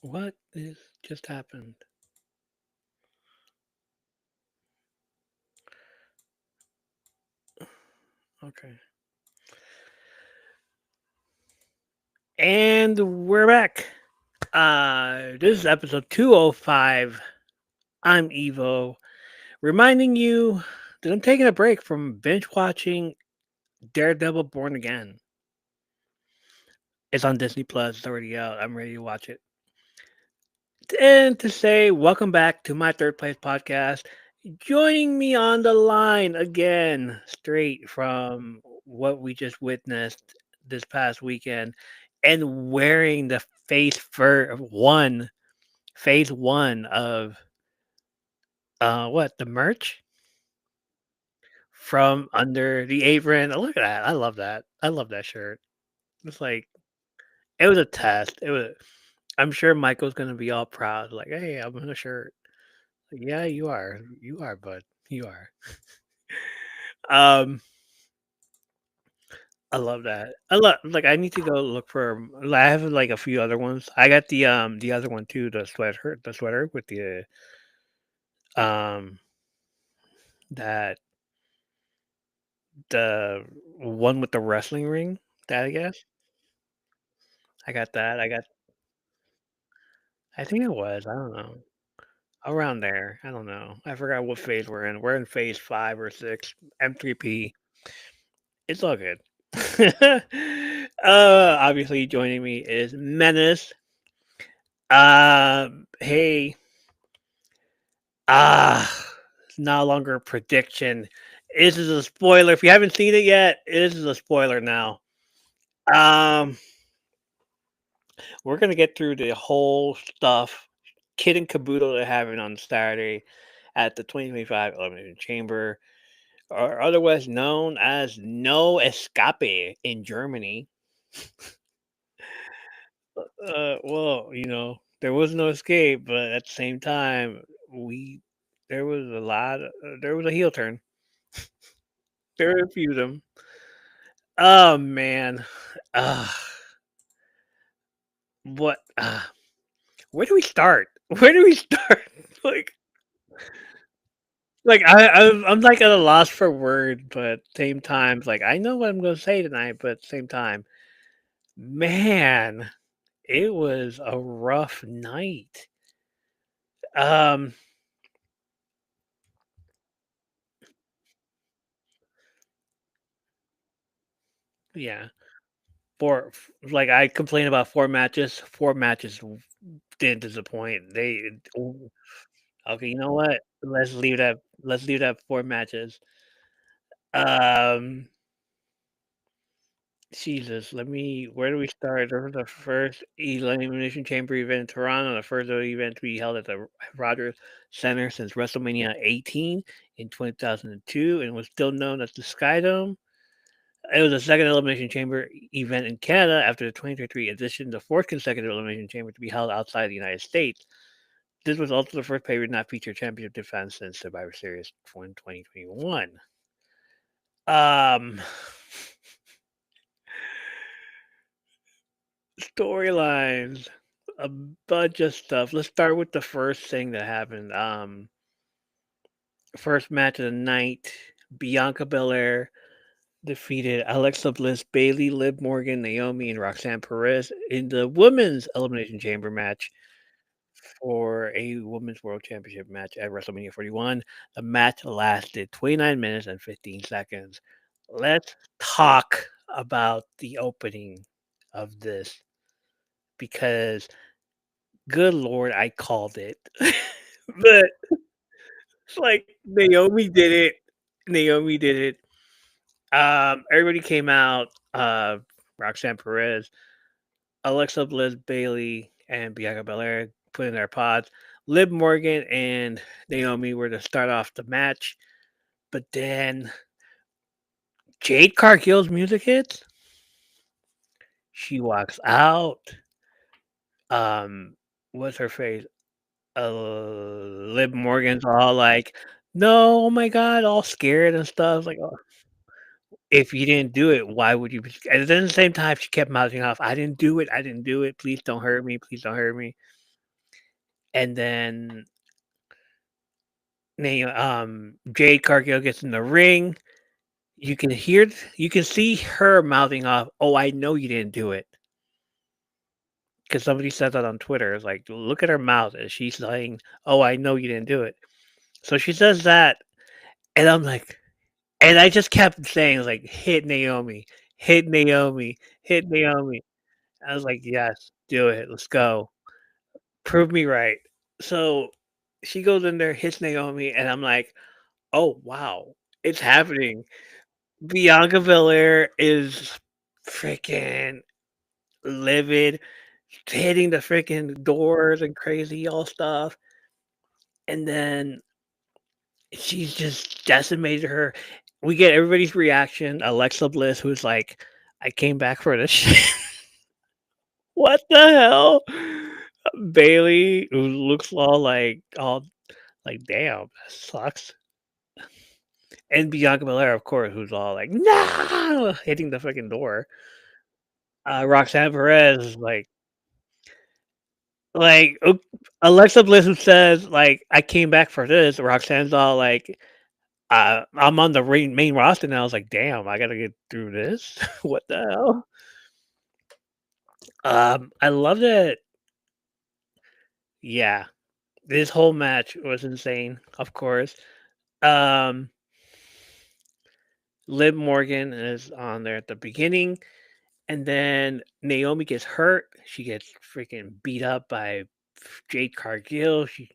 What is just happened? Okay. And we're back. This is episode 205. I'm Evo, reminding you that I'm taking a break from binge watching Daredevil Born Again. It's on Disney Plus. It's already out. I'm ready to watch it. And to say welcome back to my third place podcast. Joining me on the line again, straight from what we just witnessed this past weekend, and wearing the phase one of what the merch from under the apron. Look at that! I love that. I love that shirt. It's like it was a test. It was. I'm sure Michael's gonna be all proud, like, "Hey, I'm in a shirt." Yeah, you are. You are, bud. You are. Um, I love that. I love like I need to go look for. I have like a few other ones. I got the other one too, the sweater with the um that the one with the wrestling ring. That I guess I got that. I think it was. I don't know. Around there. I don't know. I forgot what phase we're in. We're in phase 5 or 6. M3P. It's all good. Obviously joining me is Menace. Hey, it's no longer a prediction. This is a spoiler. If you haven't seen it yet, this is a spoiler now. Um, we're gonna get through the whole stuff, kid and caboodle they're having on Saturday at the 2025 Elimination Chamber, or otherwise known as No Escape in Germany. Well, there was no escape, but at the same time, we there was a lot. There was a heel turn. There were a few of them. Oh man, uh, what? Where do we start? Where do we start? like, I'm like at a loss for words, but at the same time, like I know what I'm going to say tonight, but at the same time, man, it was a rough night. Um, yeah. Like I complain about 4 matches. 4 matches didn't disappoint. Okay. You know what? Let's leave that 4 matches. Um, Jesus, where do we start? There was the first Elimination Chamber event in Toronto, the first event to be held at the Rogers Center since WrestleMania 18 in 2002, and was still known as the Skydome. It was the second Elimination Chamber event in Canada after the 2023 edition, the fourth consecutive Elimination Chamber to be held outside the United States. This was also the first pay-per-view not feature championship defense since Survivor Series 2021. Um, Storylines, a bunch of stuff. Let's start with the first thing that happened. First match of the night, Bianca Belair defeated Alexa Bliss, Bailey, Liv Morgan, Naomi, and Roxanne Perez in the women's Elimination Chamber match for a Women's World Championship match at WrestleMania 41. The match lasted 29 minutes and 15 seconds. Let's talk about the opening of this because, good Lord, I called it. But it's like Naomi did it. Naomi did it. Everybody came out. Roxanne Perez, Alexa Bliss, Bailey, and Bianca Belair put in their pods. Liv Morgan and Naomi were to start off the match, but then Jade Cargill's music hits. She walks out. Um, what's her face? Liv Morgan's all like, "No, oh my god," all scared and stuff. Like, oh, if you didn't do it, why would you? And then at the same time, she kept mouthing off, "I didn't do it. I didn't do it. Please don't hurt me. Please don't hurt me." and then Jade Cargill gets in the ring. You can see her mouthing off, "Oh, I know you didn't do it," because somebody said that on Twitter. It's like, look at her mouth, and she's saying, "Oh, I know you didn't do it." So she says that, and I'm like, and I just kept saying like, "Hit Naomi, hit Naomi, hit Naomi." I was like, "Yes, do it. Let's go. Prove me right." So she goes in there, hits Naomi, and I'm like, "Oh wow, it's happening." Bianca Belair is freaking livid, hitting the freaking doors and crazy all stuff, and then she's just decimated her. We get everybody's reaction. Alexa Bliss, who's like, "I came back for this shit." What the hell? Bailey, who looks all like, "Damn, that sucks." And Bianca Belair, of course, who's all like, "No!" hitting the freaking door. Roxanne Perez is like, Alexa Bliss who says, like, "I came back for this." Roxanne's all like, I'm on the main roster now." I was like, "Damn, I gotta get through this? What the hell?" I love that. Yeah, this whole match was insane, of course. Um, Liv Morgan is on there at the beginning, and then Naomi gets hurt. She gets freaking beat up by Jade Cargill. She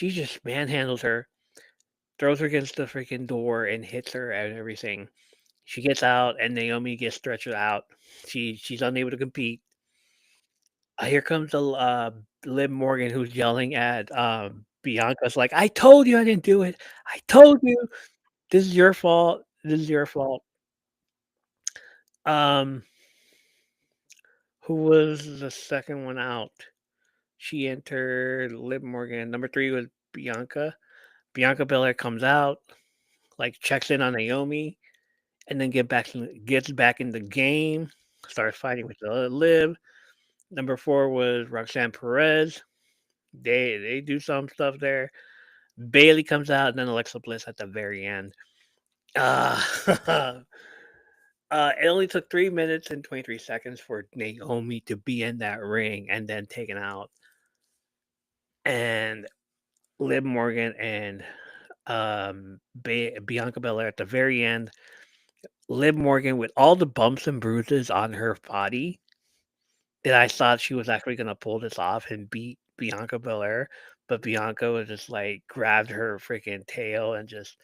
just manhandles her, throws her against the freaking door and hits her and everything. She gets out and Naomi gets stretched out. She's unable to compete. Here comes Liv Morgan who's yelling at Bianca's like, "I told you I didn't do it. I told you this is your fault. This is your fault." Um, who was the second one out? She entered Liv Morgan. Number three was Bianca. Bianca Belair comes out, like checks in on Naomi, and then gets back in the game, starts fighting with Liv. Number 4 was Roxanne Perez. They do some stuff there. Bailey comes out, and then Alexa Bliss at the very end. Uh, it only took 3 minutes and 23 seconds for Naomi to be in that ring and then taken out. And Liv Morgan and Bianca Belair at the very end. Liv Morgan with all the bumps and bruises on her body, and I thought she was actually gonna pull this off and beat Bianca Belair, but Bianca was just like grabbed her freaking tail and just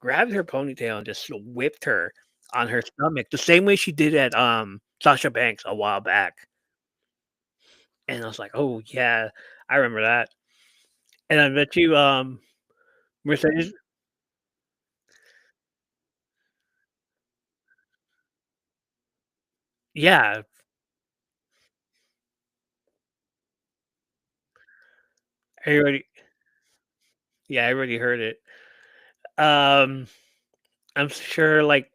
grabbed her ponytail and just whipped her on her stomach the same way she did at Sasha Banks a while back. And I was like, "Oh yeah, I remember that." And I bet you Mercedes. Yeah, I already yeah, I already heard it. Um I'm sure like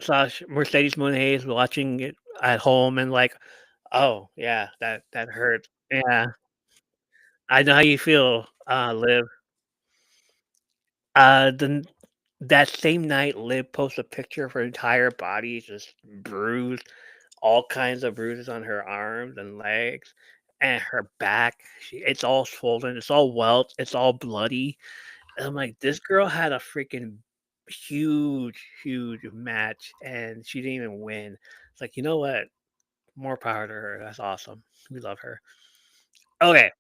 Sasha Mercedes Moné is watching it at home and like, "Oh, yeah, that hurt." Yeah, I know how you feel, Liv. Then that same night, Liv posts a picture of her entire body just bruised, all kinds of bruises on her arms and legs and her back. It's all swollen, it's all welts, it's all bloody. And I'm like, "This girl had a freaking huge match, and she didn't even win." It's like, "You know what? More power to her. That's awesome. We love her." Okay,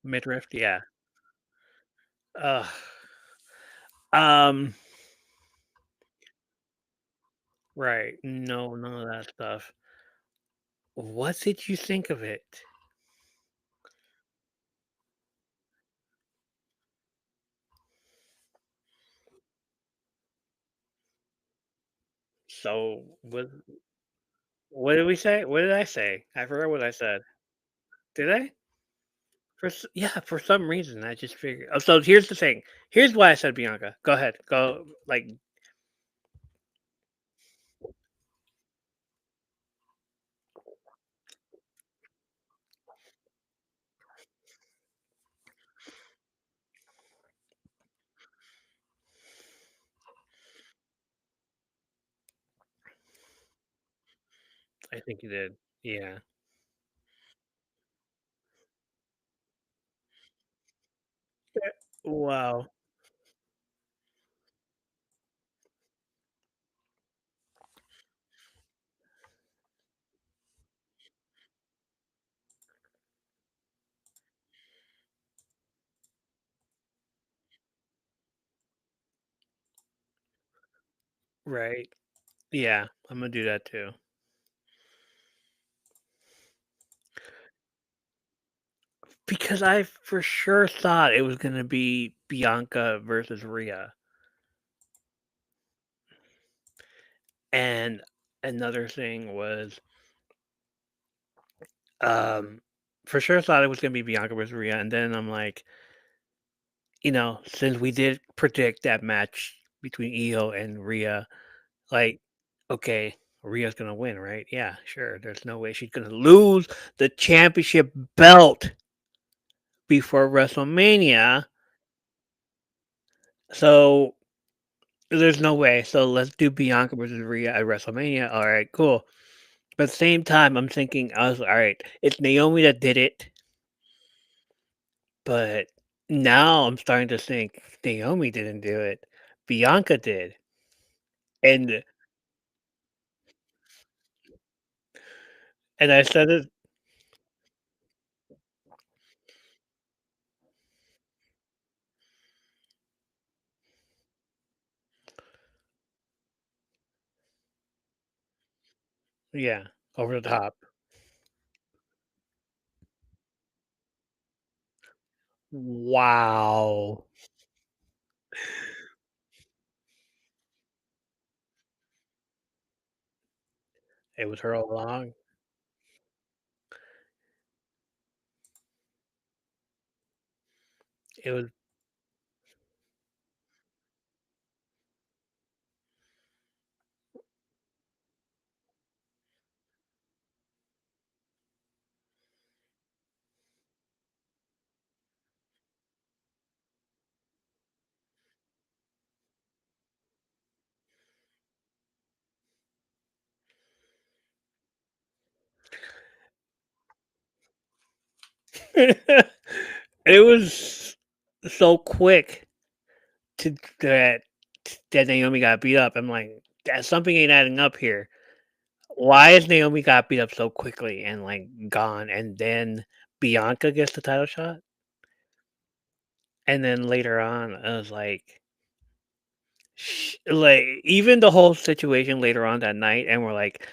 midriff, yeah. Ugh. Um, right. No, none of that stuff. What did you think of it? So, what did we say? What did I say? I forgot what I said. Did I? for some reason, I just figured so here's the thing. Here's why I said Bianca. Go ahead. Go, like, I think you did. Yeah. Wow. Right. Yeah, I'm gonna do that too. Because I for sure thought it was gonna be Bianca versus Rhea. And another thing was, um, for sure thought it was gonna be Bianca versus Rhea, and then I'm like, since we did predict that match between Io and Rhea, like, okay, Rhea's gonna win, right? Yeah, sure. There's no way she's gonna lose the championship belt before WrestleMania. So there's no way. So let's do Bianca versus Rhea at WrestleMania. All right, cool. But at the same time, I'm thinking, I was all right. It's Naomi that did it, but now I'm starting to think Naomi didn't do it. Bianca did, and I said it. Yeah, over the top. Wow, it was her all along. It was. It was so quick to that Naomi got beat up. I'm like, that something ain't adding up here. Why is Naomi got beat up so quickly and like gone, and then Bianca gets the title shot, and then later on, I was like even the whole situation later on that night, and we're like,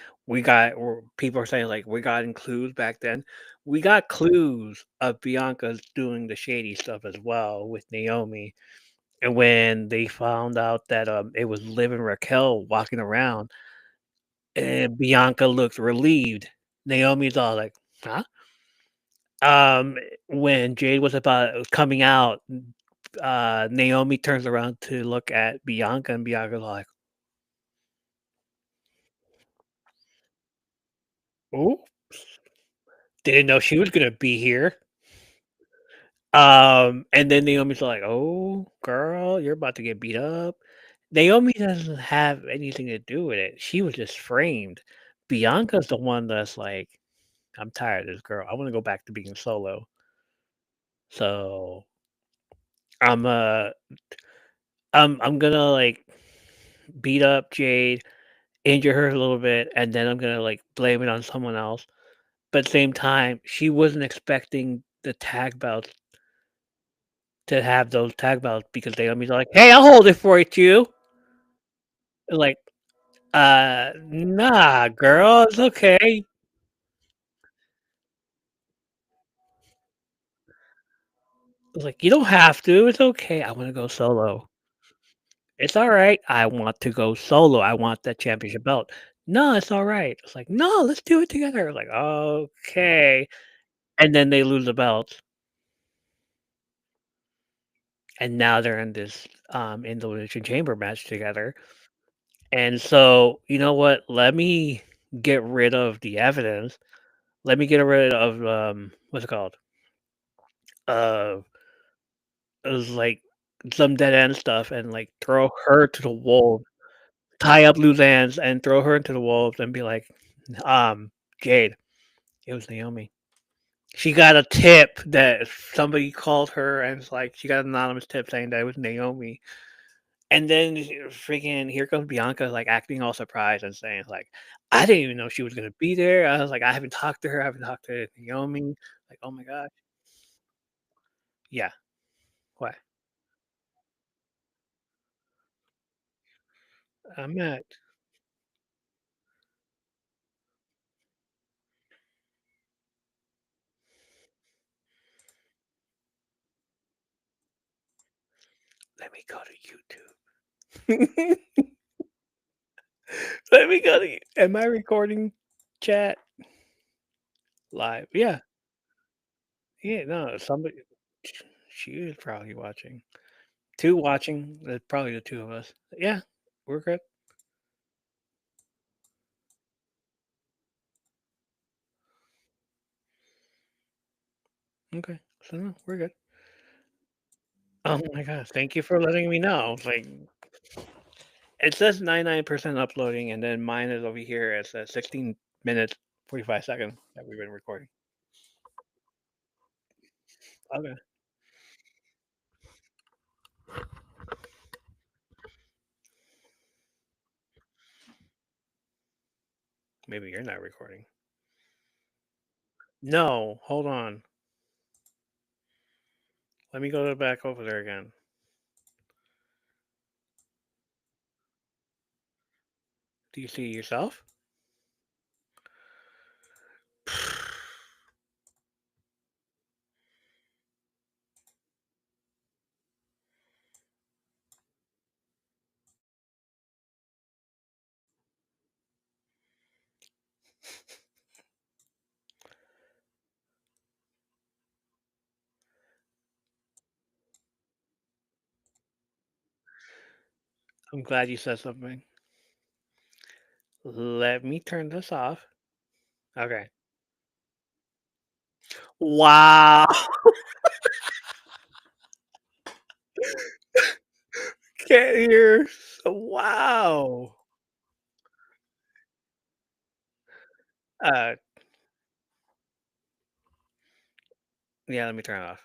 people are saying like we got in clues back then. We got clues of Bianca's doing the shady stuff as well with Naomi. And when they found out that it was Liv and Raquel walking around, and Bianca looked relieved. Naomi's all like, "Huh?" When Jade was about coming out, Naomi turns around to look at Bianca, and Bianca's like, "Oh, didn't know she was gonna be here." And then Naomi's like, "Oh, girl, you're about to get beat up." Naomi doesn't have anything to do with it. She was just framed. Bianca's the one that's like, "I'm tired of this girl. I want to go back to being solo." So I'm uh I'm gonna like beat up Jade, injure her a little bit, and then I'm gonna like blame it on someone else. But at the same time, she wasn't expecting the tag belts to have those tag belts because they me like, "Hey, I'll hold it for you." Like, nah, girl, it's okay. Like, you don't have to. It's okay. I want to go solo. It's all right. I want to go solo. I want that championship belt. No, it's all right. It's like, no, let's do it together. Like, okay. And then they lose the belts. and now they're in this, in the Elimination Chamber match together, and so, you know what? Let me get rid of the evidence. Let me get rid of, what's it called? Uh, it was, like, some dead end stuff and, like, throw her to the wolves, tie up loose ends and throw her into the wolves and be like, "Jade, it was Naomi." She got a tip that somebody called her and it's like she got an anonymous tip saying that it was Naomi. And then freaking here comes Bianca like acting all surprised and saying like, I didn't even know she was gonna be there. I was like, I haven't talked to her, I haven't talked to Naomi. Like, oh my god. Yeah. What? I'm at let me go to YouTube. Let me go to am I recording chat live? Yeah. Yeah, no, somebody she is probably watching. 2 watching, probably the 2 of us. Yeah, we're good. Okay, so no, we're good. Oh my god, thank you for letting me know. Like, it says 99% uploading, and then mine is over here. It says 16 minutes, 45 seconds that we've been recording. Okay, maybe you're not recording. No, hold on. Let me go back over there again. Do you see yourself? I'm glad you said something. Let me turn this off. Okay. Wow. Can't hear. Wow. Uh, yeah, let me turn it off.